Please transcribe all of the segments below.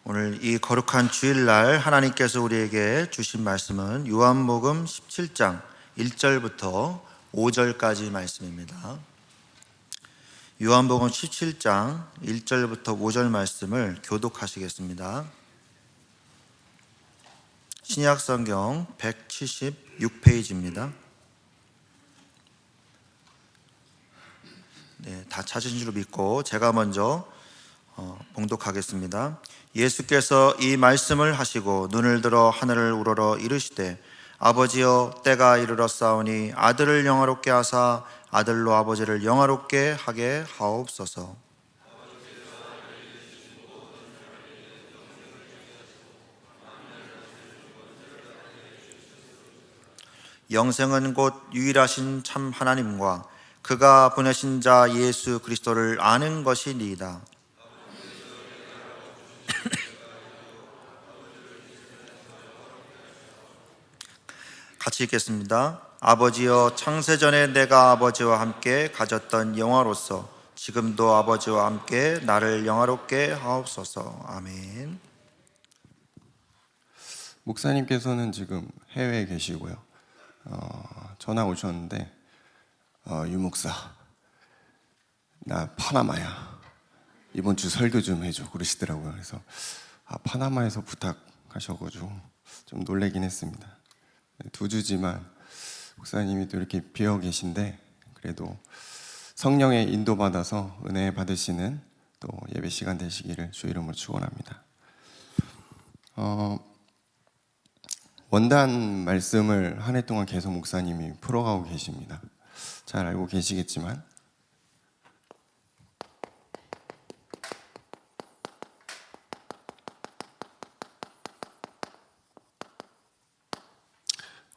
오늘 이 거룩한 주일날 하나님께서 우리에게 주신 말씀은 요한복음 17장 1절부터 5절까지 말씀입니다. 요한복음 17장 1절부터 5절 말씀을 교독하시겠습니다. 신약성경 176페이지입니다. 다 찾으신 줄 믿고 제가 먼저 봉독하겠습니다. 예수께서 이 말씀을 하시고 눈을 들어 하늘을 우러러 이르시되 아버지여 때가 이르렀사오니 아들을 영화롭게 하사 아들로 아버지를 영화롭게 하게 하옵소서. 영생은 곧 유일하신 참 하나님과 그가 보내신 자 예수 그리스도를 아는 것이니이다. 같이 읽겠습니다. 아버지여 창세전에 내가 아버지와 함께 가졌던 영화로서 지금도 아버지와 함께 나를 영화롭게 하옵소서. 아멘. 목사님께서는 지금 해외에 계시고요. 전화 오셨는데 유 목사 나 파나마야. 이번 주 설교 좀 해줘 그러시더라고요. 그래서 파나마에서 부탁하셔가지고 좀 놀래긴 했습니다. 2주지만 목사님이 또 이렇게 비어 계신데 그래도 성령의 인도받아서 은혜 받으시는 또 예배 시간 되시기를 주 이름으로 축원합니다. 원단 말씀을 한 해 동안 계속 목사님이 풀어가고 계십니다. 잘 알고 계시겠지만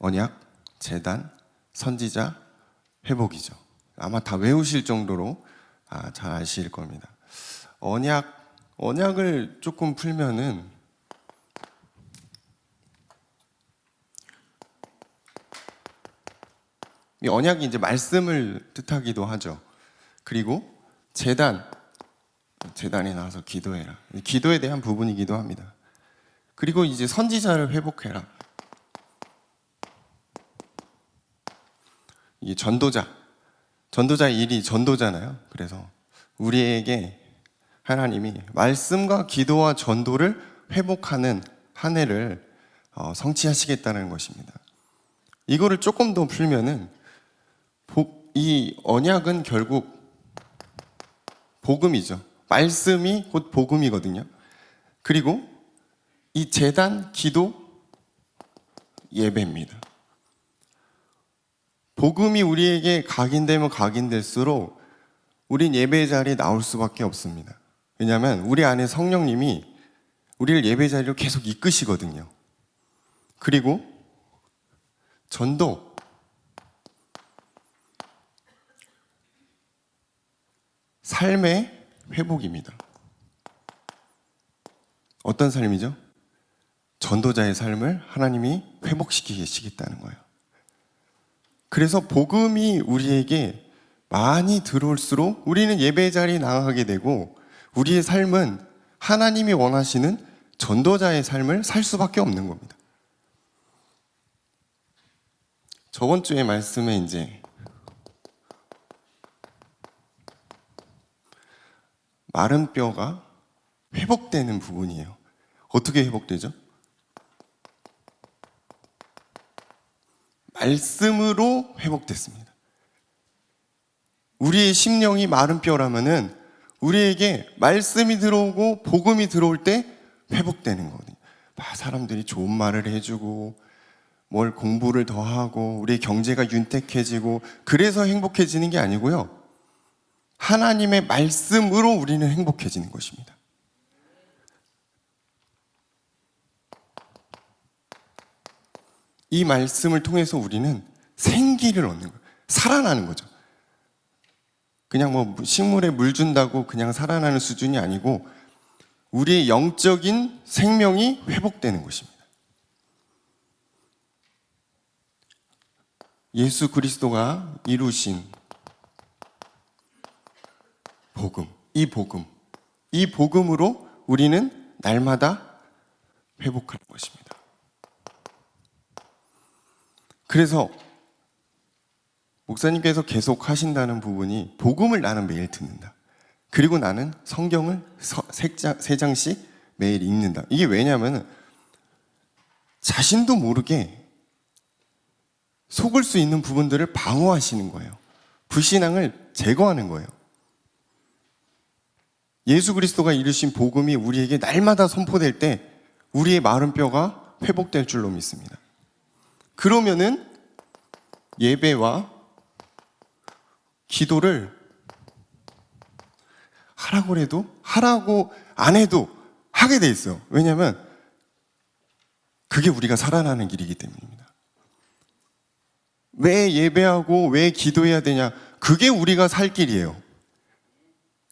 언약, 제단, 선지자, 회복이죠. 아마 다 외우실 정도로 잘 아실 겁니다. 언약을 조금 풀면은 이 언약이 이제 말씀을 뜻하기도 하죠. 그리고 제단이 나와서 기도해라. 기도에 대한 부분이기도 합니다. 그리고 이제 선지자를 회복해라. 이 전도자의 일이 전도잖아요. 그래서 우리에게 하나님이 말씀과 기도와 전도를 회복하는 한 해를 성취하시겠다는 것입니다. 이거를 조금 더 풀면은 이 언약은 결국 복음이죠. 말씀이 곧 복음이거든요. 그리고 이 제단, 기도, 예배입니다. 복음이 우리에게 각인되면 각인될수록 우린 예배 자리에 나올 수밖에 없습니다. 왜냐하면 우리 안에 성령님이 우리를 예배 자리로 계속 이끄시거든요. 그리고 전도, 삶의 회복입니다. 어떤 삶이죠? 전도자의 삶을 하나님이 회복시키시겠다는 거예요. 그래서 복음이 우리에게 많이 들어올수록 우리는 예배 자리에 나가게 되고 우리의 삶은 하나님이 원하시는 전도자의 삶을 살 수밖에 없는 겁니다. 저번 주에 말씀에 이제 마른 뼈가 회복되는 부분이에요. 어떻게 회복되죠? 말씀으로 회복됐습니다. 우리의 심령이 마른 뼈라면은 우리에게 말씀이 들어오고 복음이 들어올 때 회복되는 거거든요. 사람들이 좋은 말을 해주고 뭘 공부를 더 하고 우리의 경제가 윤택해지고 그래서 행복해지는 게 아니고요. 하나님의 말씀으로 우리는 행복해지는 것입니다. 이 말씀을 통해서 우리는 생기를 얻는 거예요. 살아나는 거죠. 그냥 식물에 물 준다고 그냥 살아나는 수준이 아니고 우리의 영적인 생명이 회복되는 것입니다. 예수 그리스도가 이루신 복음, 이 복음으로 우리는 날마다 회복할 것입니다. 그래서 목사님께서 계속 하신다는 부분이 복음을 나는 매일 듣는다. 그리고 나는 성경을 3장씩 매일 읽는다. 이게 왜냐하면 자신도 모르게 속을 수 있는 부분들을 방어하시는 거예요. 불신앙을 제거하는 거예요. 예수 그리스도가 이루신 복음이 우리에게 날마다 선포될 때 우리의 마른 뼈가 회복될 줄로 믿습니다. 그러면은 예배와 기도를 하라고 해도 하라고 안 해도 하게 돼 있어요. 왜냐하면 그게 우리가 살아나는 길이기 때문입니다. 왜 예배하고 왜 기도해야 되냐? 그게 우리가 살 길이에요.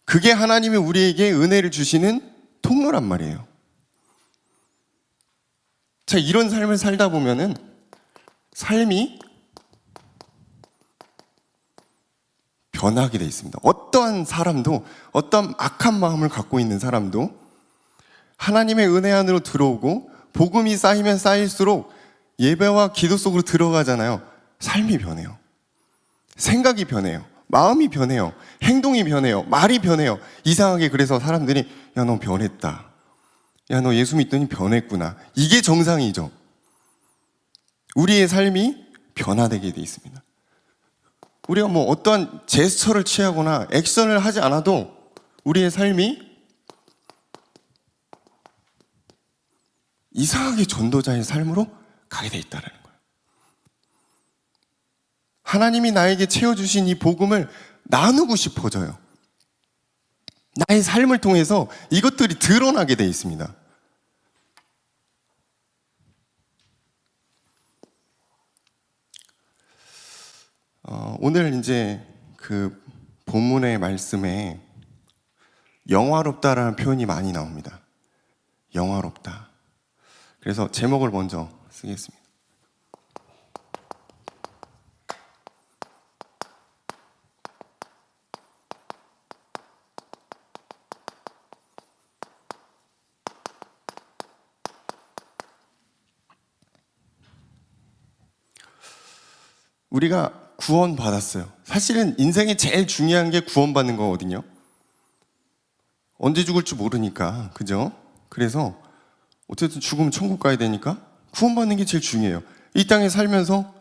그게 하나님이 우리에게 은혜를 주시는 통로란 말이에요. 자, 이런 삶을 살다 보면은 삶이 변하게 돼 있습니다. 어떠한 사람도, 어떠한 악한 마음을 갖고 있는 사람도 하나님의 은혜 안으로 들어오고 복음이 쌓이면 쌓일수록 예배와 기도 속으로 들어가잖아요. 삶이 변해요. 생각이 변해요. 마음이 변해요. 행동이 변해요. 말이 변해요. 이상하게 그래서 사람들이 야, 너 변했다. 야, 너 예수 믿더니 변했구나. 이게 정상이죠. 우리의 삶이 변화되게 돼 있습니다. 우리가 뭐 어떠한 제스처를 취하거나 액션을 하지 않아도 우리의 삶이 이상하게 전도자의 삶으로 가게 돼 있다는 거예요. 하나님이 나에게 채워주신 이 복음을 나누고 싶어져요. 나의 삶을 통해서 이것들이 드러나게 돼 있습니다. 오늘 이제 그 본문의 말씀에 영화롭다라는 표현이 많이 나옵니다. 영화롭다. 그래서 제목을 먼저 쓰겠습니다. 우리가 구원받았어요. 사실은 인생에 제일 중요한 게 구원받는 거거든요. 언제 죽을지 모르니까, 그죠? 그래서 어쨌든 죽으면 천국 가야 되니까 구원받는 게 제일 중요해요. 이 땅에 살면서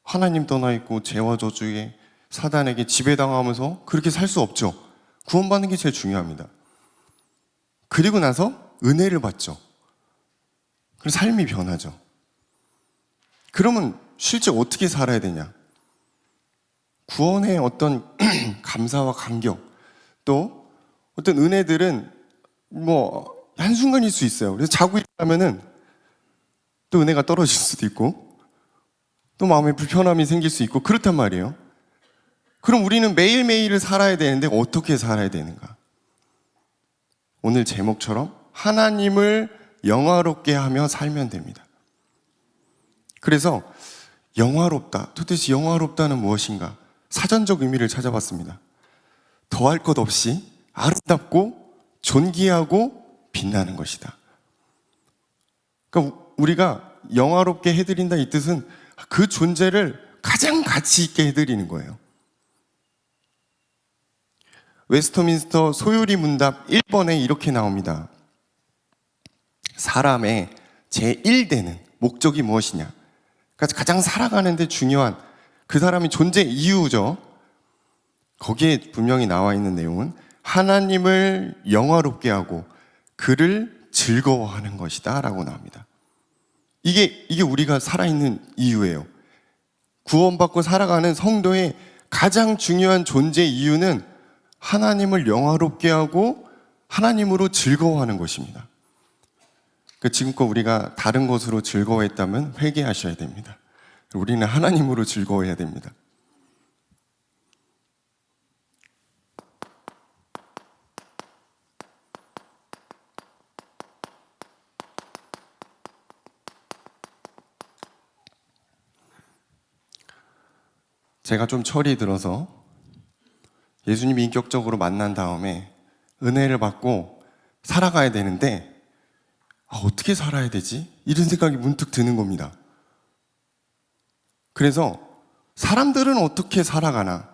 하나님 떠나 있고 죄와 저주에 사단에게 지배당하면서 그렇게 살 수 없죠. 구원받는 게 제일 중요합니다. 그리고 나서 은혜를 받죠. 그래서 삶이 변하죠. 그러면 실제 어떻게 살아야 되냐? 구원의 어떤 감사와 감격, 또 어떤 은혜들은 뭐 한순간일 수 있어요. 그래서 자고 일어나면은 또 은혜가 떨어질 수도 있고 또 마음에 불편함이 생길 수 있고 그렇단 말이에요. 그럼 우리는 매일매일을 살아야 되는데 어떻게 살아야 되는가? 오늘 제목처럼 하나님을 영화롭게 하며 살면 됩니다. 그래서 영화롭다, 도대체 영화롭다는 무엇인가? 사전적 의미를 찾아봤습니다. 더할 것 없이 아름답고 존귀하고 빛나는 것이다. 그러니까 우리가 영화롭게 해드린다 이 뜻은 그 존재를 가장 가치 있게 해드리는 거예요. 웨스터민스터 소요리 문답 1번에 이렇게 나옵니다. 사람의 제1되는 목적이 무엇이냐? 그러니까 가장 살아가는데 중요한 그 사람의 존재 이유죠. 거기에 분명히 나와 있는 내용은 하나님을 영화롭게 하고 그를 즐거워하는 것이다 라고 나옵니다. 이게 우리가 살아있는 이유예요. 구원받고 살아가는 성도의 가장 중요한 존재 이유는 하나님을 영화롭게 하고 하나님으로 즐거워하는 것입니다. 그러니까 지금껏 우리가 다른 것으로 즐거워했다면 회개하셔야 됩니다. 우리는 하나님으로 즐거워해야 됩니다. 제가 좀 철이 들어서 예수님이 인격적으로 만난 다음에 은혜를 받고 살아가야 되는데 어떻게 살아야 되지? 이런 생각이 문득 드는 겁니다. 그래서 사람들은 어떻게 살아가나를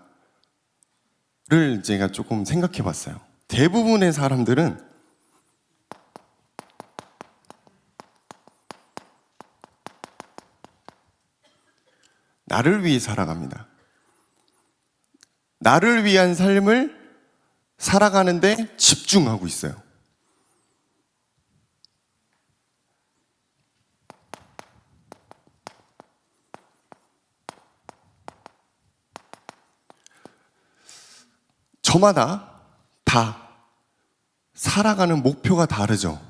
제가 조금 생각해 봤어요. 대부분의 사람들은 나를 위해 살아갑니다. 나를 위한 삶을 살아가는데 집중하고 있어요. 저마다 다 살아가는 목표가 다르죠.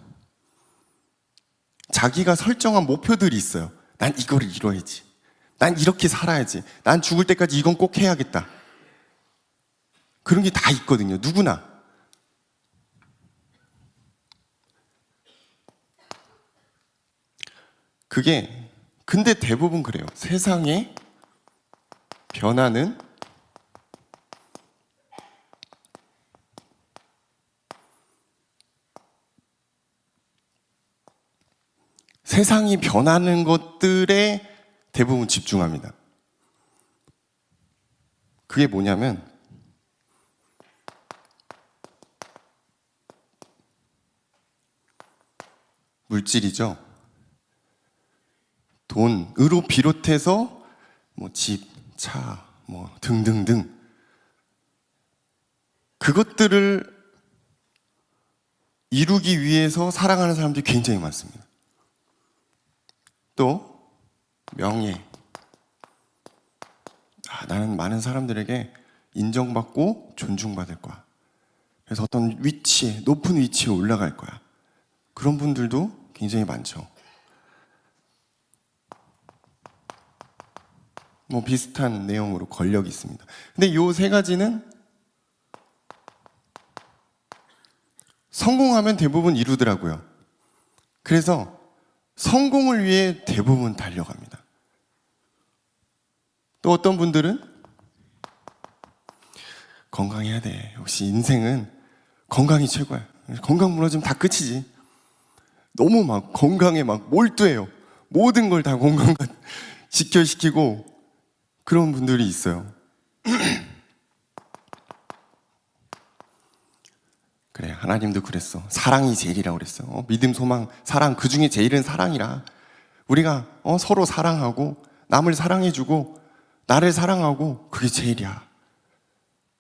자기가 설정한 목표들이 있어요. 난 이거를 이뤄야지. 난 이렇게 살아야지. 난 죽을 때까지 이건 꼭 해야겠다. 그런 게 다 있거든요. 누구나. 근데 대부분 그래요. 세상에 변하는 세상이 변하는 것들에 대부분 집중합니다. 그게 뭐냐면 물질이죠. 돈으로 비롯해서 뭐 집, 차, 뭐 등등등 그것들을 이루기 위해서 살아가는 사람들이 굉장히 많습니다. 또 명예. 나는 많은 사람들에게 인정받고 존중받을 거야. 그래서 어떤 위치에, 높은 위치에 올라갈 거야. 그런 분들도 굉장히 많죠. 뭐 비슷한 내용으로 권력이 있습니다. 근데 이 세 가지는 성공하면 대부분 이루더라고요. 그래서 성공을 위해 대부분 달려갑니다. 또 어떤 분들은 건강해야 돼. 역시 인생은 건강이 최고야. 건강 무너지면 다 끝이지. 너무 막 건강에 막 몰두해요. 모든 걸 다 건강 지켜시키고 그런 분들이 있어요. 그래, 하나님도 그랬어. 사랑이 제일이라고 그랬어. 믿음, 소망, 사랑, 그 중에 제일은 사랑이라. 우리가 서로 사랑하고 남을 사랑해주고 나를 사랑하고 그게 제일이야.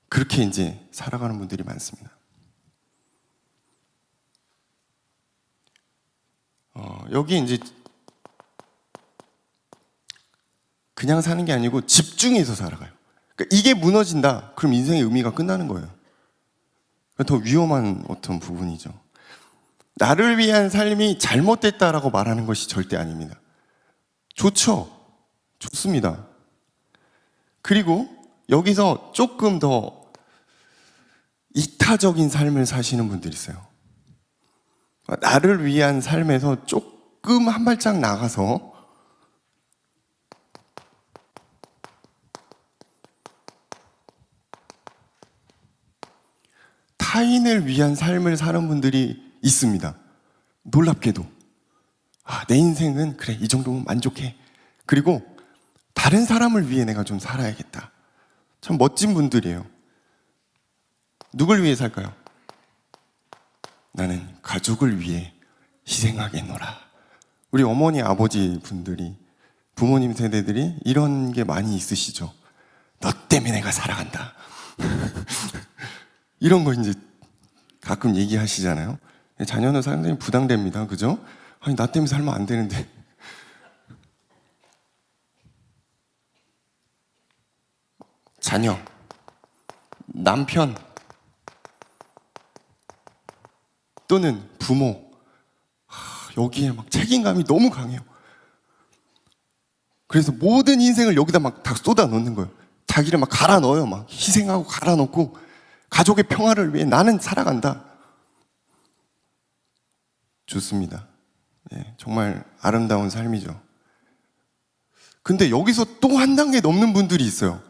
그렇게 이제 살아가는 분들이 많습니다. 여기 이제 그냥 사는 게 아니고 집중해서 살아가요. 그러니까 이게 무너진다. 그럼 인생의 의미가 끝나는 거예요. 더 위험한 어떤 부분이죠. 나를 위한 삶이 잘못됐다라고 말하는 것이 절대 아닙니다. 좋죠. 좋습니다. 그리고 여기서 조금 더 이타적인 삶을 사시는 분들이 있어요. 나를 위한 삶에서 조금 한 발짝 나가서 타인을 위한 삶을 사는 분들이 있습니다. 놀랍게도. 내 인생은 그래, 이 정도면 만족해. 그리고 다른 사람을 위해 내가 좀 살아야겠다. 참 멋진 분들이에요. 누굴 위해 살까요? 나는 가족을 위해 희생하겠노라. 우리 어머니, 아버지 분들이, 부모님 세대들이 이런 게 많이 있으시죠. 너 때문에 내가 살아간다. 이런 거 이제 가끔 얘기하시잖아요. 자녀는 상당히 부담됩니다. 그죠? 아니, 나 때문에 살면 안 되는데. 자녀, 남편, 또는 부모, 여기에 막 책임감이 너무 강해요. 그래서 모든 인생을 여기다 막 다 쏟아 넣는 거예요. 자기를 막 갈아 넣어요. 막 희생하고 갈아 넣고 가족의 평화를 위해 나는 살아간다. 좋습니다. 정말 아름다운 삶이죠. 근데 여기서 또 한 단계 넘는 분들이 있어요.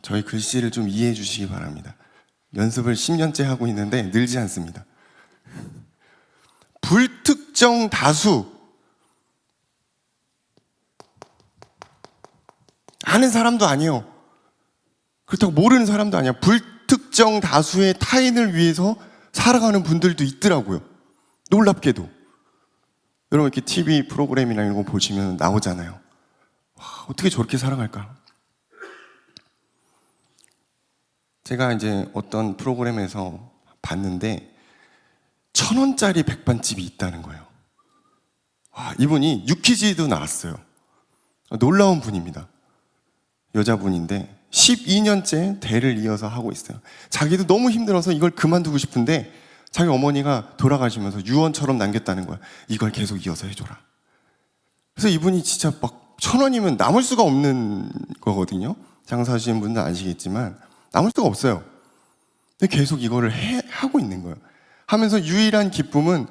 저희 글씨를 좀 이해해 주시기 바랍니다. 연습을 10년째 하고 있는데 늘지 않습니다. 불특정 다수. 아는 사람도 아니에요. 그렇다고 모르는 사람도 아니야. 불특정 다수의 타인을 위해서 살아가는 분들도 있더라고요. 놀랍게도. 여러분 이렇게 TV 프로그램이나 이런 거 보시면 나오잖아요. 와, 어떻게 저렇게 살아갈까? 제가 이제 어떤 프로그램에서 봤는데 1,000원짜리 백반집이 있다는 거예요. 와, 이분이 유퀴즈에도 나왔어요. 놀라운 분입니다. 여자분인데 12년째 대를 이어서 하고 있어요. 자기도 너무 힘들어서 이걸 그만두고 싶은데 자기 어머니가 돌아가시면서 유언처럼 남겼다는 거야. 이걸 계속 이어서 해줘라. 그래서 이분이 진짜 막 1,000원이면 남을 수가 없는 거거든요. 장사하시는 분들은 아시겠지만 남을 수가 없어요. 근데 계속 이거를 하고 있는 거예요. 하면서 유일한 기쁨은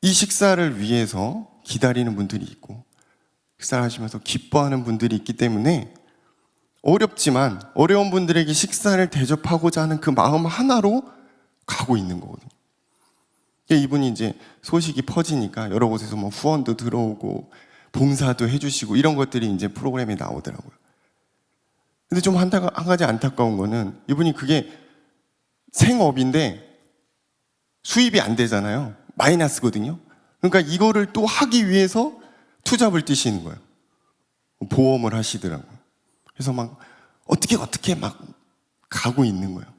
이 식사를 위해서 기다리는 분들이 있고 식사를 하시면서 기뻐하는 분들이 있기 때문에 어렵지만 어려운 분들에게 식사를 대접하고자 하는 그 마음 하나로 가고 있는 거거든요. 이분이 이제 소식이 퍼지니까 여러 곳에서 뭐 후원도 들어오고 봉사도 해주시고 이런 것들이 이제 프로그램에 나오더라고요. 근데 좀 한 가지 안타까운 거는 이분이 그게 생업인데 수입이 안 되잖아요. 마이너스거든요. 그러니까 이거를 또 하기 위해서 투잡을 뛰시는 거예요. 보험을 하시더라고요. 그래서 막 어떻게 막 가고 있는 거예요.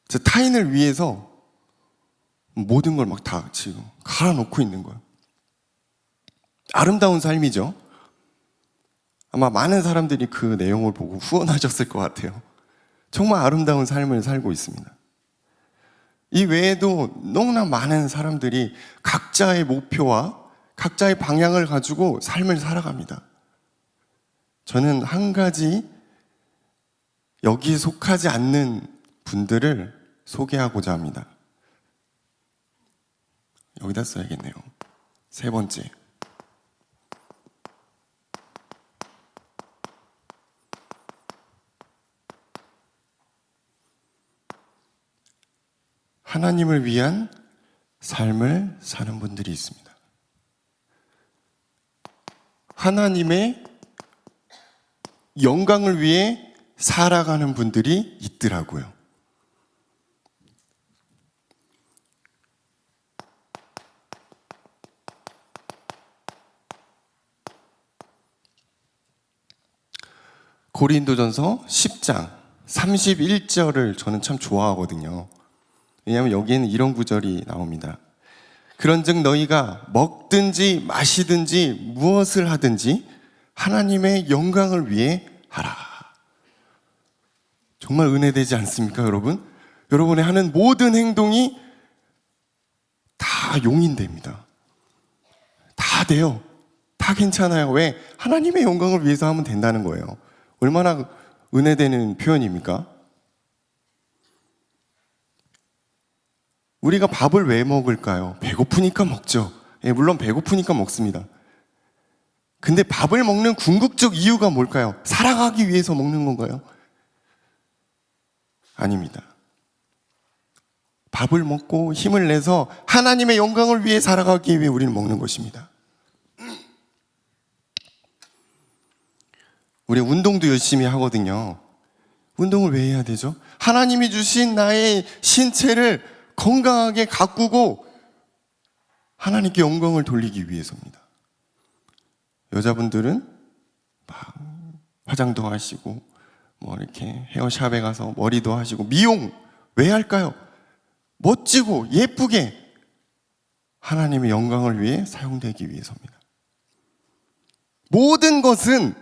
그래서 타인을 위해서 모든 걸 막 다 지금 갈아놓고 있는 거예요. 아름다운 삶이죠. 아마 많은 사람들이 그 내용을 보고 후원하셨을 것 같아요. 정말 아름다운 삶을 살고 있습니다. 이 외에도 너무나 많은 사람들이 각자의 목표와 각자의 방향을 가지고 삶을 살아갑니다. 저는 한 가지 여기에 속하지 않는 분들을 소개하고자 합니다. 여기다 써야겠네요. 세 번째. 하나님을 위한 삶을 사는 분들이 있습니다. 하나님의 영광을 위해 살아가는 분들이 있더라고요. 고린도전서 10장 31절을 저는 참 좋아하거든요. 왜냐하면 여기에는 이런 구절이 나옵니다. 그런즉 너희가 먹든지 마시든지 무엇을 하든지 하나님의 영광을 위해 하라. 정말 은혜되지 않습니까, 여러분? 여러분의 하는 모든 행동이 다 용인됩니다. 다 돼요. 다 괜찮아요. 왜? 하나님의 영광을 위해서 하면 된다는 거예요. 얼마나 은혜되는 표현입니까? 우리가 밥을 왜 먹을까요? 배고프니까 먹죠. 예, 물론 배고프니까 먹습니다. 근데 밥을 먹는 궁극적 이유가 뭘까요? 살아가기 위해서 먹는 건가요? 아닙니다. 밥을 먹고 힘을 내서 하나님의 영광을 위해 살아가기 위해 우리는 먹는 것입니다. 우리 운동도 열심히 하거든요. 운동을 왜 해야 되죠? 하나님이 주신 나의 신체를 건강하게 가꾸고 하나님께 영광을 돌리기 위해서입니다. 여자분들은 막 화장도 하시고 뭐 이렇게 헤어샵에 가서 머리도 하시고 미용 왜 할까요? 멋지고 예쁘게 하나님의 영광을 위해 사용되기 위해서입니다. 모든 것은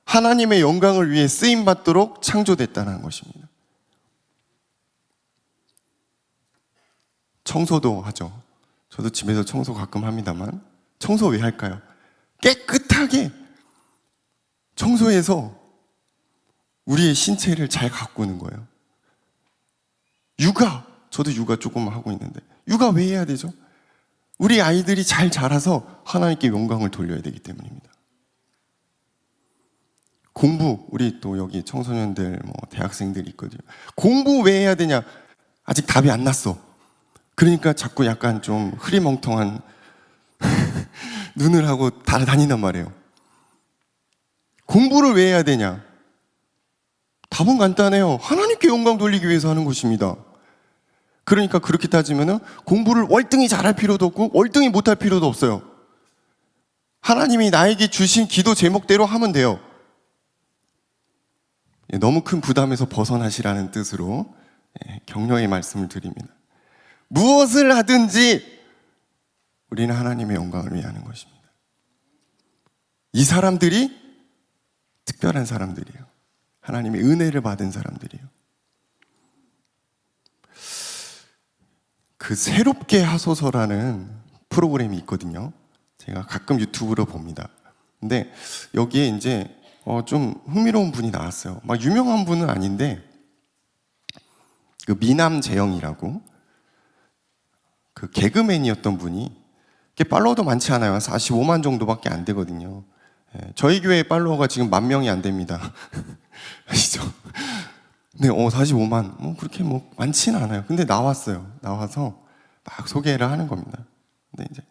하나님의 영광을 위해 쓰임받도록 창조됐다는 것입니다. 청소도 하죠. 저도 집에서 청소 가끔 합니다만 청소 왜 할까요? 깨끗하게 청소해서 우리의 신체를 잘 가꾸는 거예요. 육아, 저도 육아 조금 하고 있는데 육아 왜 해야 되죠? 우리 아이들이 잘 자라서 하나님께 영광을 돌려야 되기 때문입니다. 공부, 우리 또 여기 청소년들, 뭐 대학생들이 있거든요. 공부 왜 해야 되냐? 아직 답이 안 났어. 그러니까 자꾸 약간 좀 흐리멍텅한 눈을 하고 다닌단 말이에요. 공부를 왜 해야 되냐? 답은 간단해요. 하나님께 영광 돌리기 위해서 하는 것입니다. 그러니까 그렇게 따지면은 공부를 월등히 잘할 필요도 없고 월등히 못할 필요도 없어요. 하나님이 나에게 주신 기도 제목대로 하면 돼요. 너무 큰 부담에서 벗어나시라는 뜻으로 격려의 말씀을 드립니다. 무엇을 하든지 우리는 하나님의 영광을 위해 하는 것입니다. 이 사람들이 특별한 사람들이에요. 하나님의 은혜를 받은 사람들이에요. 그 새롭게 하소서라는 프로그램이 있거든요. 제가 가끔 유튜브로 봅니다. 근데 여기에 이제 좀 흥미로운 분이 나왔어요. 막 유명한 분은 아닌데 그 미남 재영이라고 그 개그맨이었던 분이 팔로워도 많지 않아요. 45만 정도밖에 안 되거든요. 저희 교회 팔로워가 지금 10,000명이 안 됩니다. 아시죠? 네, 45만. 뭐 그렇게 뭐 많지는 않아요. 근데 나왔어요. 나와서 막 소개를 하는 겁니다. 근데 이제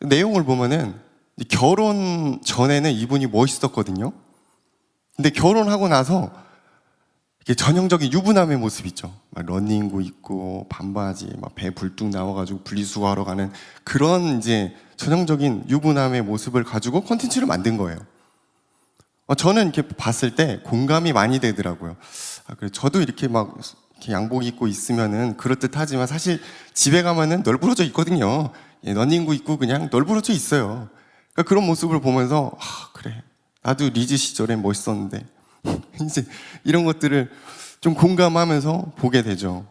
내용을 보면은 결혼 전에는 이분이 멋있었거든요. 근데 결혼하고 나서 이렇게 전형적인 유부남의 모습 있죠. 막 러닝구 입고 반바지, 막 배 불뚝 나와가지고 분리수거하러 가는 그런 이제 전형적인 유부남의 모습을 가지고 콘텐츠를 만든 거예요. 저는 이렇게 봤을 때 공감이 많이 되더라고요. 그래 저도 이렇게 막 이렇게 양복 입고 있으면은 그럴듯하지만 사실 집에 가면은 널브러져 있거든요. 러닝구 입고 그냥 널브러져 있어요. 그러니까 그런 모습을 보면서 그래 나도 리즈 시절엔 멋있었는데 이제 이런 것들을 좀 공감하면서 보게 되죠.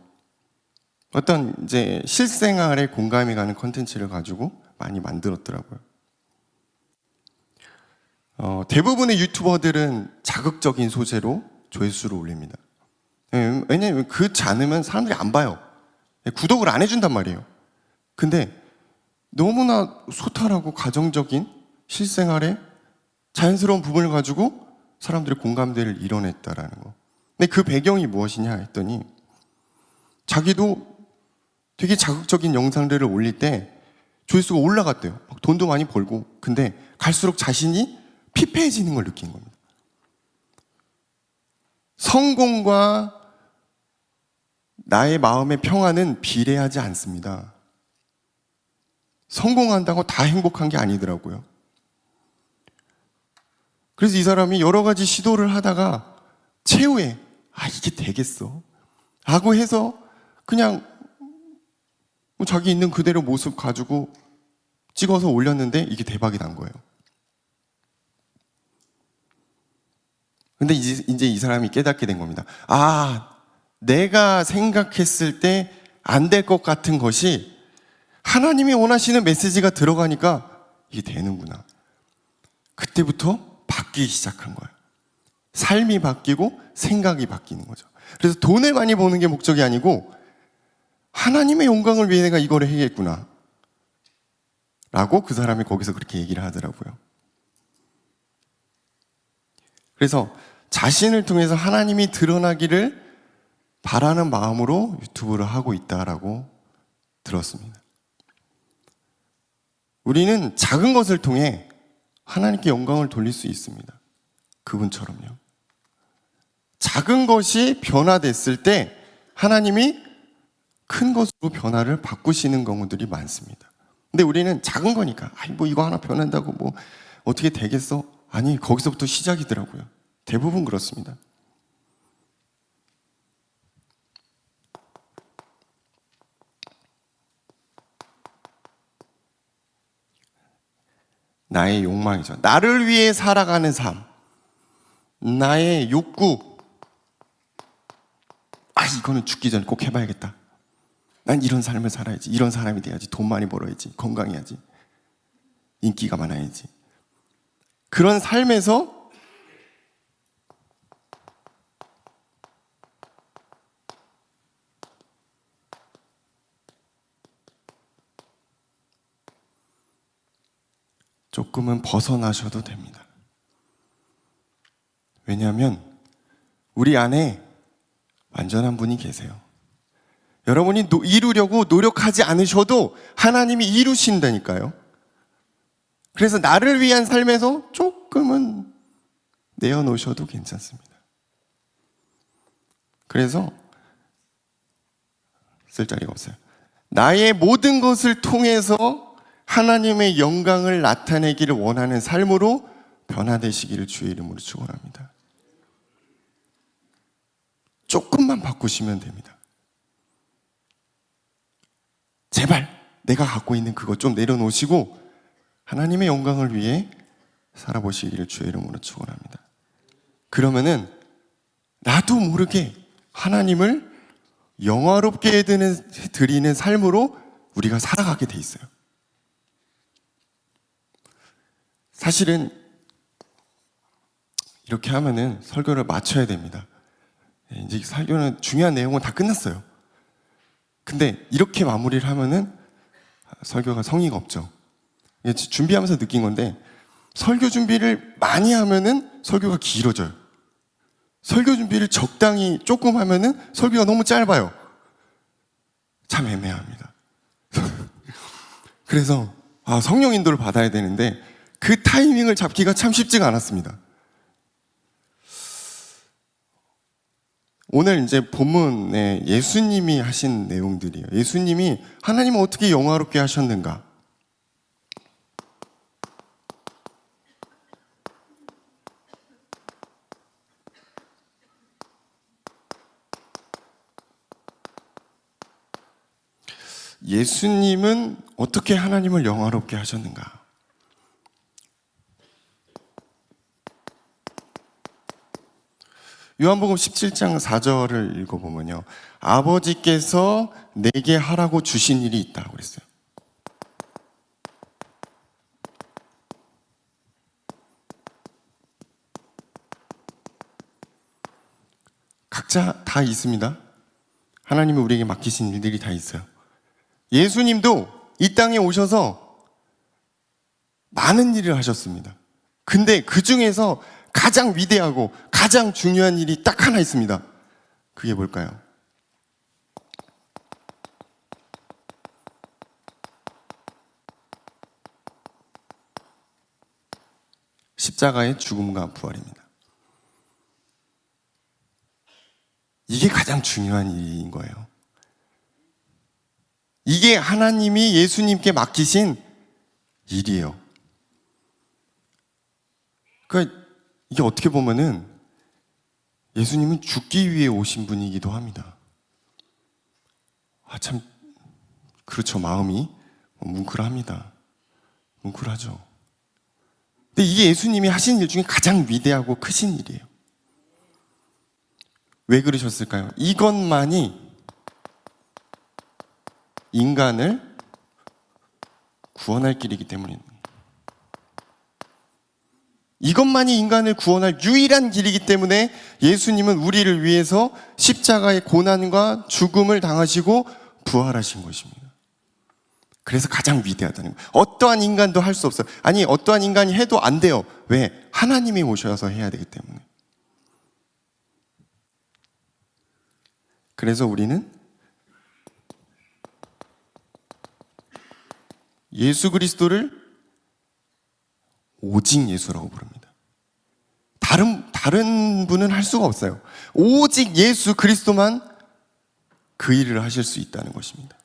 어떤 이제 실생활에 공감이 가는 컨텐츠를 가지고 많이 만들었더라고요. 대부분의 유튜버들은 자극적인 소재로 조회수를 올립니다. 왜냐하면 그렇지 않으면 사람들이 안 봐요. 구독을 안 해준단 말이에요. 근데 너무나 소탈하고 가정적인 실생활의 자연스러운 부분을 가지고 사람들의 공감대를 이뤄냈다라는 거. 근데 그 배경이 무엇이냐 했더니 자기도 되게 자극적인 영상들을 올릴 때 조회수가 올라갔대요. 막 돈도 많이 벌고. 근데 갈수록 자신이 피폐해지는 걸 느낀 겁니다. 성공과 나의 마음의 평안은 비례하지 않습니다. 성공한다고 다 행복한 게 아니더라고요. 그래서 이 사람이 여러 가지 시도를 하다가 최후에 이게 되겠어 라고 해서 그냥 자기 있는 그대로 모습 가지고 찍어서 올렸는데 이게 대박이 난 거예요. 근데 이제 이 사람이 깨닫게 된 겁니다. 내가 생각했을 때 안 될 것 같은 것이 하나님이 원하시는 메시지가 들어가니까 이게 되는구나. 그때부터 바뀌기 시작한 거예요. 삶이 바뀌고 생각이 바뀌는 거죠. 그래서 돈을 많이 버는 게 목적이 아니고 하나님의 영광을 위해 내가 이걸 해야겠구나 라고 그 사람이 거기서 그렇게 얘기를 하더라고요. 그래서 자신을 통해서 하나님이 드러나기를 바라는 마음으로 유튜브를 하고 있다라고 들었습니다. 우리는 작은 것을 통해 하나님께 영광을 돌릴 수 있습니다. 그분처럼요. 작은 것이 변화됐을 때 하나님이 큰 것으로 변화를 바꾸시는 경우들이 많습니다. 근데 우리는 작은 거니까 뭐 이거 하나 변한다고 뭐 어떻게 되겠어? 아니, 거기서부터 시작이더라고요. 대부분 그렇습니다. 나의 욕망이죠. 나를 위해 살아가는 삶. 나의 욕구. 이거는 죽기 전에 꼭 해봐야겠다. 난 이런 삶을 살아야지. 이런 사람이 돼야지. 돈 많이 벌어야지. 건강해야지. 인기가 많아야지. 그런 삶에서 조금은 벗어나셔도 됩니다. 왜냐하면 우리 안에 완전한 분이 계세요. 여러분이 이루려고 노력하지 않으셔도 하나님이 이루신다니까요. 그래서 나를 위한 삶에서 조금은 내어놓으셔도 괜찮습니다. 그래서 쓸 자리가 없어요. 나의 모든 것을 통해서 하나님의 영광을 나타내기를 원하는 삶으로 변화되시기를 주의 이름으로 축원합니다. 조금만 바꾸시면 됩니다. 제발 내가 갖고 있는 그거 좀 내려놓으시고 하나님의 영광을 위해 살아보시기를 주의 이름으로 축원합니다. 그러면은 나도 모르게 하나님을 영화롭게 드리는 삶으로 우리가 살아가게 돼 있어요. 사실은 이렇게 하면은 설교를 마쳐야 됩니다. 이제 설교는 중요한 내용은 다 끝났어요. 근데 이렇게 마무리를 하면은 설교가 성의가 없죠. 준비하면서 느낀 건데 설교 준비를 많이 하면은 설교가 길어져요. 설교 준비를 적당히 조금 하면은 설교가 너무 짧아요. 참 애매합니다. 그래서 성령 인도를 받아야 되는데 그 타이밍을 잡기가 참 쉽지가 않았습니다. 오늘 이제 본문에 예수님이 하신 내용들이에요. 예수님이 하나님을 어떻게 영화롭게 하셨는가? 예수님은 어떻게 하나님을 영화롭게 하셨는가? 요한복음 17장 4절을 읽어보면요, 아버지께서 내게 하라고 주신 일이 있다고 그랬어요. 각자 다 있습니다. 하나님이 우리에게 맡기신 일들이 다 있어요. 예수님도 이 땅에 오셔서 많은 일을 하셨습니다. 근데 그 중에서 가장 위대하고 가장 중요한 일이 딱 하나 있습니다. 그게 뭘까요? 십자가의 죽음과 부활입니다. 이게 가장 중요한 일인 거예요. 이게 하나님이 예수님께 맡기신 일이에요. 그러니까 이게 어떻게 보면은 예수님은 죽기 위해 오신 분이기도 합니다. 참 그렇죠. 마음이 뭉클합니다. 뭉클하죠. 근데 이게 예수님이 하신 일 중에 가장 위대하고 크신 일이에요. 왜 그러셨을까요? 이것만이 인간을 구원할 길이기 때문입니다. 이것만이 인간을 구원할 유일한 길이기 때문에 예수님은 우리를 위해서 십자가의 고난과 죽음을 당하시고 부활하신 것입니다. 그래서 가장 위대하다는 거예요. 어떠한 인간도 할 수 없어요. 아니, 어떠한 인간이 해도 안 돼요. 왜? 하나님이 오셔서 해야 되기 때문에. 그래서 우리는 예수 그리스도를 오직 예수라고 부릅니다. 다른 분은 할 수가 없어요. 오직 예수 그리스도만 그 일을 하실 수 있다는 것입니다.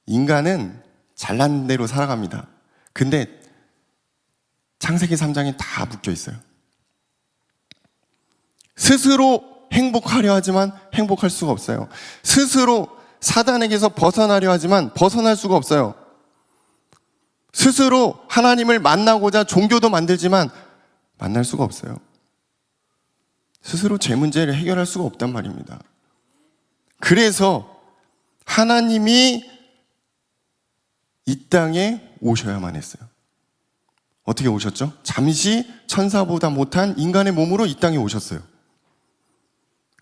인간은 잘난 대로 살아갑니다. 근데 창세기 3장에 다 묶여 있어요. 스스로 행복하려 하지만 행복할 수가 없어요. 스스로 사단에게서 벗어나려 하지만 벗어날 수가 없어요. 스스로 하나님을 만나고자 종교도 만들지만 만날 수가 없어요. 스스로 제 문제를 해결할 수가 없단 말입니다. 그래서 하나님이 이 땅에 오셔야만 했어요. 어떻게 오셨죠? 잠시 천사보다 못한 인간의 몸으로 이 땅에 오셨어요.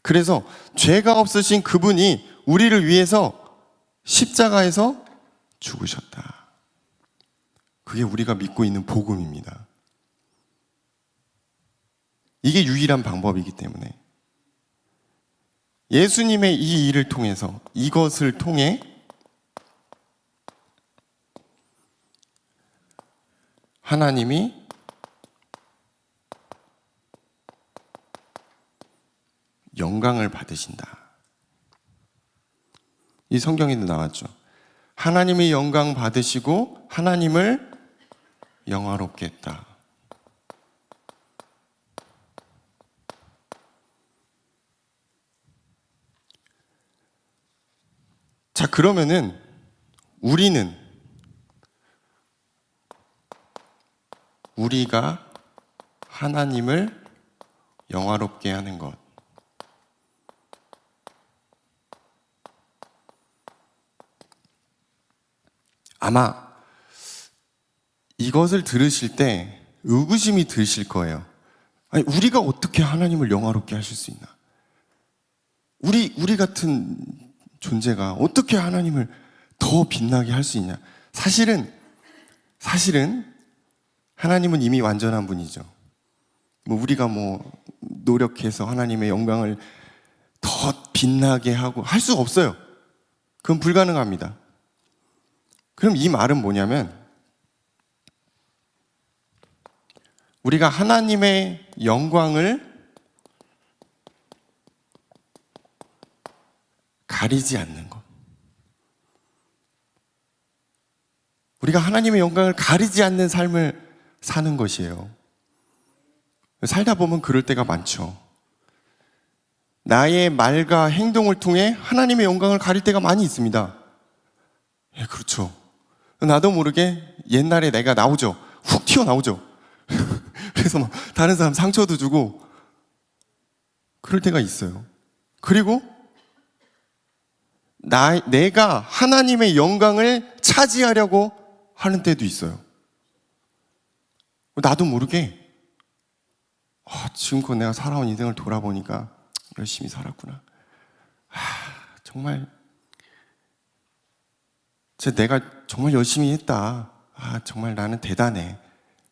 그래서 죄가 없으신 그분이 우리를 위해서 십자가에서 죽으셨다. 그게 우리가 믿고 있는 복음입니다. 이게 유일한 방법이기 때문에 예수님의 이 일을 통해서, 이것을 통해 하나님이 영광을 받으신다. 이 성경에도 나왔죠. 하나님의 영광 받으시고 하나님을 영화롭게 했다. 자, 그러면은 우리가 하나님을 영화롭게 하는 것, 아마 이것을 들으실 때 의구심이 드실 거예요. 아니, 우리가 어떻게 하나님을 영화롭게 하실 수 있나? 우리 같은 존재가 어떻게 하나님을 더 빛나게 할 수 있냐? 사실은 하나님은 이미 완전한 분이죠. 우리가 노력해서 하나님의 영광을 더 빛나게 하고 할 수 없어요. 그건 불가능합니다. 그럼 이 말은 뭐냐면, 우리가 하나님의 영광을 가리지 않는 것. 우리가 하나님의 영광을 가리지 않는 삶을 사는 것이에요. 살다 보면 그럴 때가 많죠. 나의 말과 행동을 통해 하나님의 영광을 가릴 때가 많이 있습니다. 예, 그렇죠. 나도 모르게 옛날에 내가 나오죠. 훅 튀어나오죠. 그래서 막 다른 사람 상처도 주고 그럴 때가 있어요. 그리고 내가 하나님의 영광을 차지하려고 하는 때도 있어요. 나도 모르게 지금껏 내가 살아온 인생을 돌아보니까 열심히 살았구나. 정말 내가 정말 열심히 했다. 정말 나는 대단해.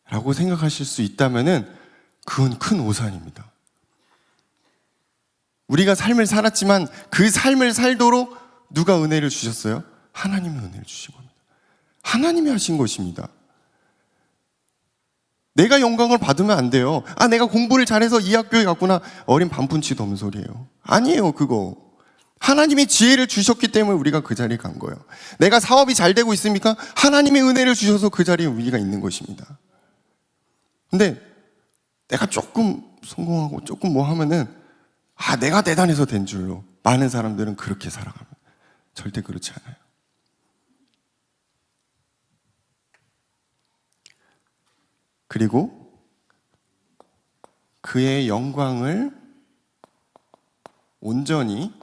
라고 생각하실 수 있다면은 그건 큰 오산입니다. 우리가 삶을 살았지만 그 삶을 살도록 누가 은혜를 주셨어요? 하나님이 은혜를 주신 겁니다. 하나님이 하신 것입니다. 내가 영광을 받으면 안 돼요. 내가 공부를 잘해서 이 학교에 갔구나. 어린 반푼치도 없는 소리예요. 아니에요, 그거. 하나님이 지혜를 주셨기 때문에 우리가 그 자리에 간 거예요. 내가 사업이 잘 되고 있습니까? 하나님의 은혜를 주셔서 그 자리에 우리가 있는 것입니다. 근데 내가 조금 성공하고 조금 뭐 하면은 내가 대단해서 된 줄로 많은 사람들은 그렇게 살아갑니다. 절대 그렇지 않아요. 그리고 그의 영광을 온전히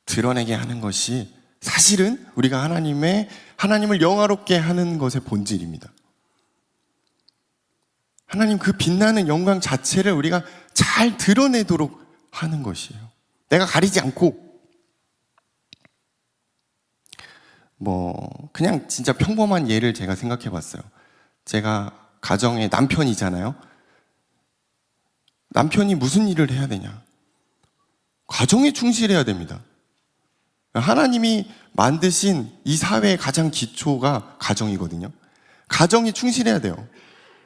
드러내게 하는 것이 사실은 우리가 하나님을 영화롭게 하는 것의 본질입니다. 하나님 그 빛나는 영광 자체를 우리가 잘 드러내도록 하는 것이에요. 내가 가리지 않고 그냥 진짜 평범한 예를 제가 생각해 봤어요. 제가 가정의 남편이잖아요. 남편이 무슨 일을 해야 되냐? 가정에 충실해야 됩니다. 하나님이 만드신 이 사회의 가장 기초가 가정이거든요. 가정이 충실해야 돼요.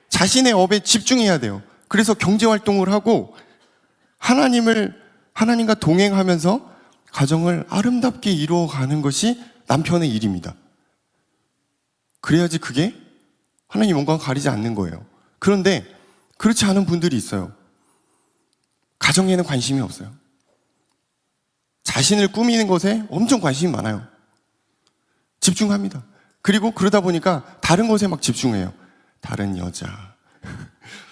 자신의 업에 집중해야 돼요. 그래서 경제활동을 하고 하나님과 동행하면서 가정을 아름답게 이루어가는 것이 남편의 일입니다. 그래야지 그게 하나님 영광 가리지 않는 거예요. 그런데 그렇지 않은 분들이 있어요. 가정에는 관심이 없어요. 자신을 꾸미는 것에 엄청 관심이 많아요. 집중합니다. 그리고 그러다 보니까 다른 것에 막 집중해요. 다른 여자,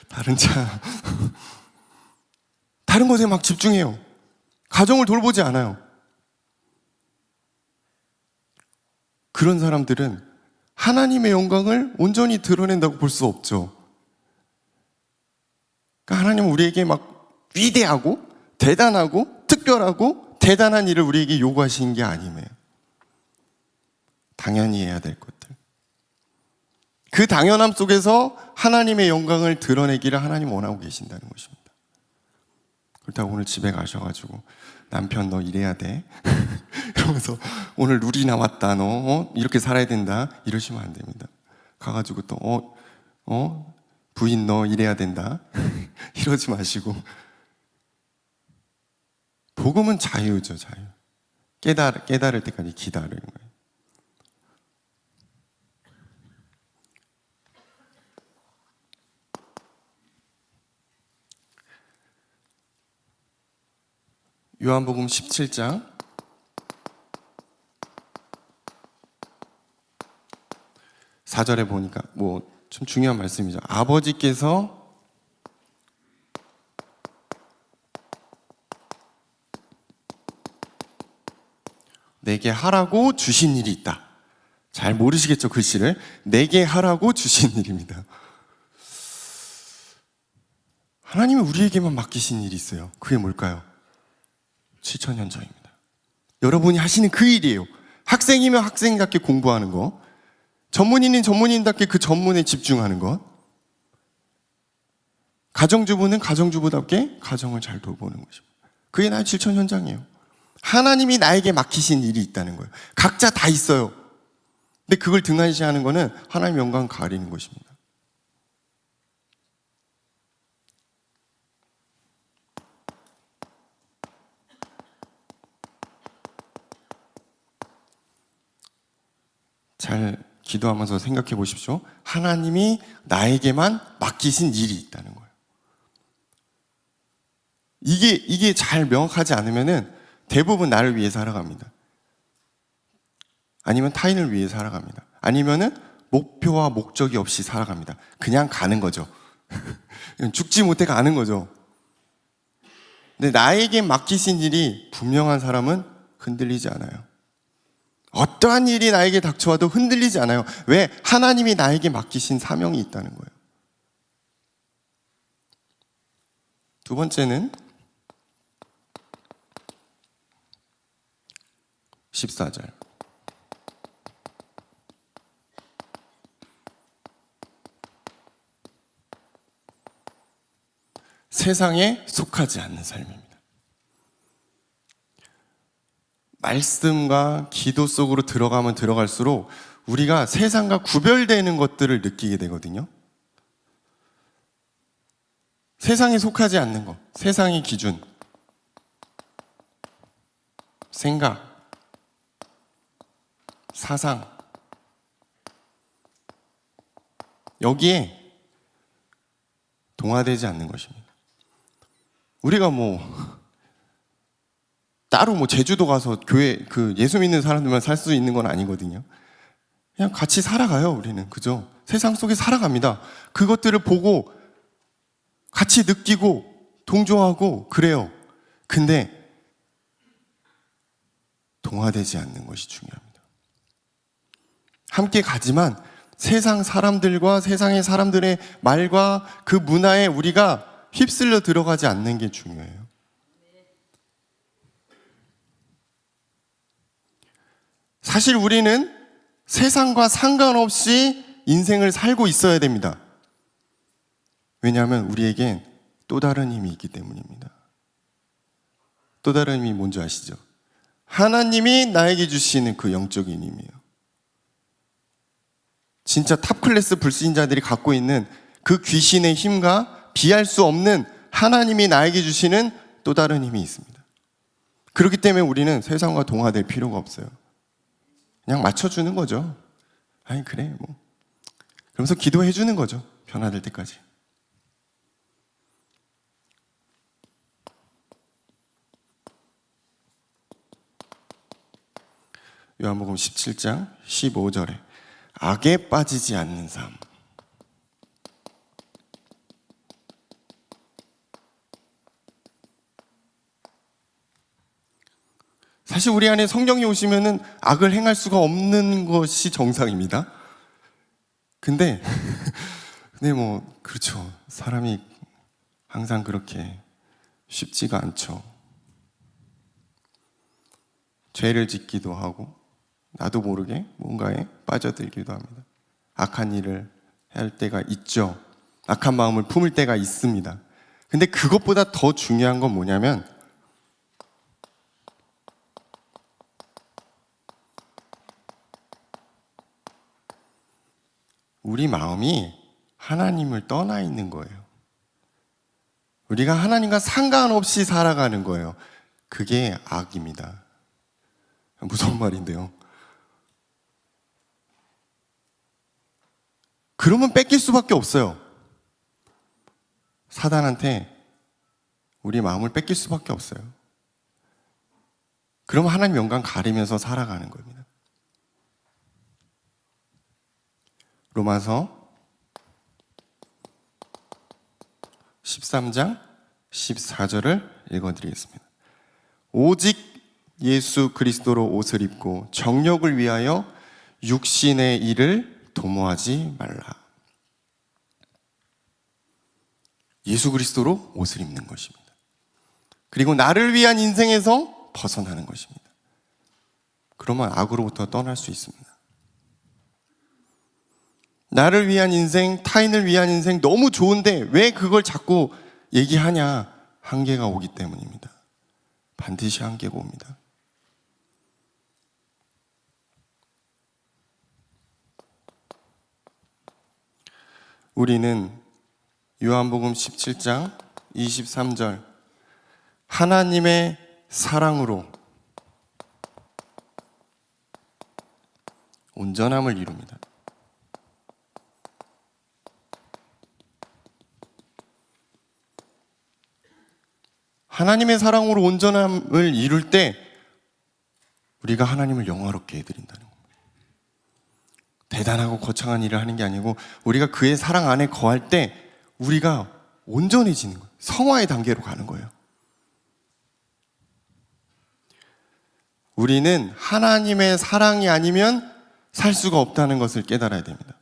다른 차, 다른 것에 막 집중해요. 가정을 돌보지 않아요. 그런 사람들은 하나님의 영광을 온전히 드러낸다고 볼 수 없죠. 그러니까 하나님은 우리에게 막 위대하고 대단하고 특별하고 대단한 일을 우리에게 요구하시는 게 아니에요. 당연히 해야 될 것들. 그 당연함 속에서 하나님의 영광을 드러내기를 하나님 원하고 계신다는 것입니다. 그렇다고 오늘 집에 가셔가지고 남편 너 이래야 돼 이러면서 오늘 룰이 나왔다 너 이렇게 살아야 된다 이러시면 안 됩니다. 가가지고 또 부인 너 이래야 된다 이러지 마시고, 복음은 자유죠. 자유. 깨달을 때까지 기다리는 거예요. 요한복음 17장 4절에 보니까 좀 중요한 말씀이죠. 아버지께서 내게 하라고 주신 일이 있다. 잘 모르시겠죠, 글씨를. 내게 하라고 주신 일입니다. 하나님이 우리에게만 맡기신 일이 있어요. 그게 뭘까요? 7,000년 전입니다. 여러분이 하시는 그 일이에요. 학생이면 학생답게 공부하는 거, 전문인은 전문인답게 그 전문에 집중하는 것, 가정주부는 가정주부답게 가정을 잘 돌보는 것입니다. 그게 나의 7,000현장이에요. 하나님이 나에게 맡기신 일이 있다는 거예요. 각자 다 있어요. 근데 그걸 등한시하는 거는 하나님의 영광을 가리는 것입니다. 잘 기도하면서 생각해 보십시오. 하나님이 나에게만 맡기신 일이 있다는 거예요. 이게 잘 명확하지 않으면은 대부분 나를 위해 살아갑니다. 아니면 타인을 위해 살아갑니다. 아니면은 목표와 목적이 없이 살아갑니다. 그냥 가는 거죠. 죽지 못해 가는 거죠. 근데 나에게 맡기신 일이 분명한 사람은 흔들리지 않아요. 어떠한 일이 나에게 닥쳐와도 흔들리지 않아요. 왜? 하나님이 나에게 맡기신 사명이 있다는 거예요. 두 번째는 14절. 세상에 속하지 않는 삶입니다. 말씀과 기도 속으로 들어가면 들어갈수록 우리가 세상과 구별되는 것들을 느끼게 되거든요. 세상에 속하지 않는 것, 세상의 기준, 생각, 사상, 여기에 동화되지 않는 것입니다. 우리가 따로 제주도 가서 교회 예수 믿는 사람들만 살 수 있는 건 아니거든요. 그냥 같이 살아가요, 우리는. 그죠? 세상 속에 살아갑니다. 그것들을 보고 같이 느끼고 동조하고 그래요. 근데 동화되지 않는 것이 중요합니다. 함께 가지만 세상 사람들과 세상의 사람들의 말과 그 문화에 우리가 휩쓸려 들어가지 않는 게 중요해요. 사실 우리는 세상과 상관없이 인생을 살고 있어야 됩니다. 왜냐하면 우리에겐 또 다른 힘이 있기 때문입니다. 또 다른 힘이 뭔지 아시죠? 하나님이 나에게 주시는 그 영적인 힘이에요. 진짜 탑클래스 불신자들이 갖고 있는 그 귀신의 힘과 비할 수 없는 하나님이 나에게 주시는 또 다른 힘이 있습니다. 그렇기 때문에 우리는 세상과 동화될 필요가 없어요. 그냥 맞춰주는 거죠. 아니 그래 그러면서 기도해 주는 거죠. 변화될 때까지. 요한복음 17장 15절에 악에 빠지지 않는 삶. 사실 우리 안에 성령이 오시면은 악을 행할 수가 없는 것이 정상입니다. 근데 그렇죠. 사람이 항상 그렇게 쉽지가 않죠. 죄를 짓기도 하고 나도 모르게 뭔가에 빠져들기도 합니다. 악한 일을 할 때가 있죠. 악한 마음을 품을 때가 있습니다. 근데 그것보다 더 중요한 건 뭐냐면 우리 마음이 하나님을 떠나 있는 거예요. 우리가 하나님과 상관없이 살아가는 거예요. 그게 악입니다. 무서운 말인데요. 그러면 뺏길 수밖에 없어요. 사단한테 우리 마음을 뺏길 수밖에 없어요. 그러면 하나님 영광 가리면서 살아가는 겁니다. 로마서 13장 14절을 읽어드리겠습니다. 오직 예수 그리스도로 옷을 입고 정욕을 위하여 육신의 일을 도모하지 말라. 예수 그리스도로 옷을 입는 것입니다. 그리고 나를 위한 인생에서 벗어나는 것입니다. 그러면 악으로부터 떠날 수 있습니다. 나를 위한 인생, 타인을 위한 인생 너무 좋은데 왜 그걸 자꾸 얘기하냐? 한계가 오기 때문입니다. 반드시 한계가 옵니다. 우리는 요한복음 17장 23절 하나님의 사랑으로 온전함을 이룹니다. 하나님의 사랑으로 온전함을 이룰 때 우리가 하나님을 영화롭게 해드린다는 겁니다. 대단하고 거창한 일을 하는 게 아니고 우리가 그의 사랑 안에 거할 때 우리가 온전해지는 거예요. 성화의 단계로 가는 거예요. 우리는 하나님의 사랑이 아니면 살 수가 없다는 것을 깨달아야 됩니다.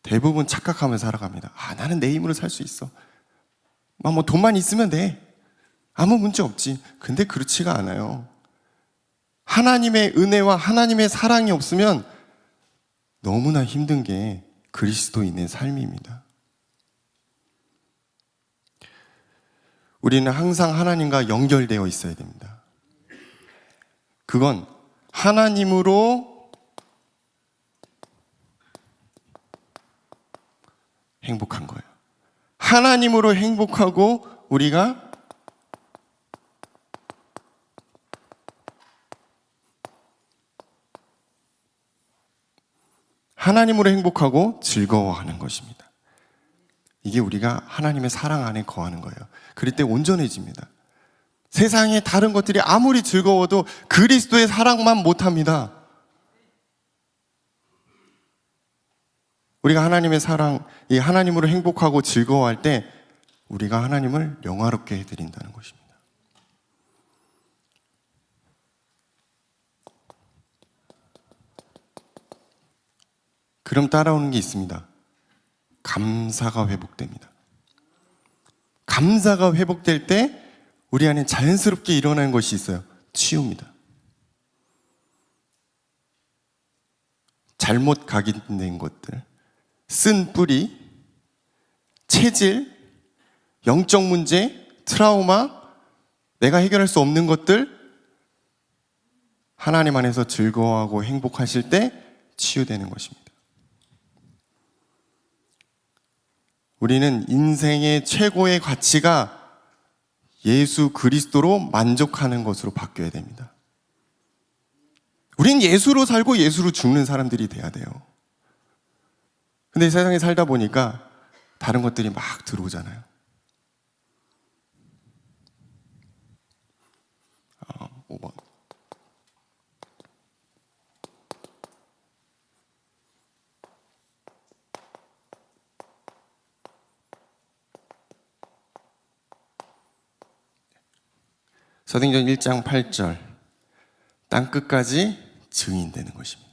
대부분 착각하며 살아갑니다. 나는 내 힘으로 살 수 있어. 뭐 돈만 있으면 돼. 아무 문제 없지. 근데 그렇지가 않아요. 하나님의 은혜와 하나님의 사랑이 없으면 너무나 힘든 게 그리스도인의 삶입니다. 우리는 항상 하나님과 연결되어 있어야 됩니다. 그건 하나님으로 행복한 거예요. 하나님으로 행복하고 우리가 하나님으로 행복하고 즐거워하는 것입니다. 이게 우리가 하나님의 사랑 안에 거하는 거예요. 그럴 때 온전해집니다. 세상의 다른 것들이 아무리 즐거워도 그리스도의 사랑만 못합니다. 우리가 하나님의 사랑, 이 하나님으로 행복하고 즐거워할 때 우리가 하나님을 영화롭게 해드린다는 것입니다. 그럼 따라오는 게 있습니다. 감사가 회복됩니다. 감사가 회복될 때 우리 안에 자연스럽게 일어나는 것이 있어요. 치유입니다. 잘못 각인된 것들, 쓴 뿌리, 체질, 영적 문제, 트라우마, 내가 해결할 수 없는 것들, 하나님 안에서 즐거워하고 행복하실 때 치유되는 것입니다. 우리는 인생의 최고의 가치가 예수 그리스도로 만족하는 것으로 바뀌어야 됩니다. 우린 예수로 살고 예수로 죽는 사람들이 돼야 돼요. 근데 세상에 살다 보니까 다른 것들이 막 들어오잖아요. 5번. 사도행전 1장 8절 땅끝까지 증인되는 것입니다.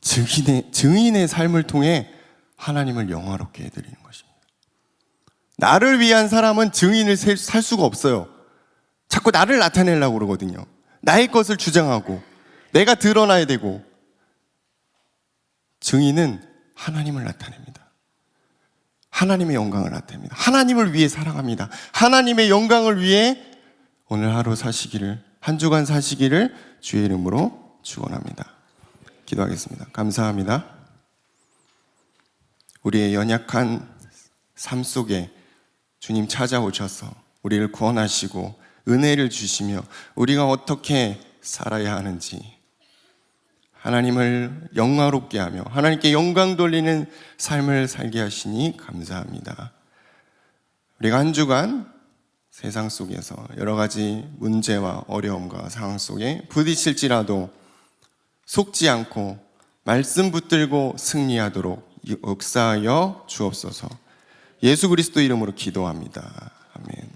증인의 삶을 통해 하나님을 영화롭게 해드리는 것입니다. 나를 위한 사람은 증인을 살 수가 없어요. 자꾸 나를 나타내려고 그러거든요. 나의 것을 주장하고 내가 드러나야 되고 증인은 하나님을 나타냅니다. 하나님의 영광을 나타냅니다. 하나님을 위해 살아갑니다. 하나님의 영광을 위해 오늘 하루 사시기를, 한 주간 사시기를 주의 이름으로 축원합니다. 기도하겠습니다. 감사합니다. 우리의 연약한 삶 속에 주님 찾아오셔서 우리를 구원하시고 은혜를 주시며 우리가 어떻게 살아야 하는지 하나님을 영화롭게 하며 하나님께 영광 돌리는 삶을 살게 하시니 감사합니다. 우리가 한 주간 세상 속에서 여러 가지 문제와 어려움과 상황 속에 부딪힐지라도 속지 않고 말씀 붙들고 승리하도록 역사하여 주옵소서. 예수 그리스도 이름으로 기도합니다. 아멘.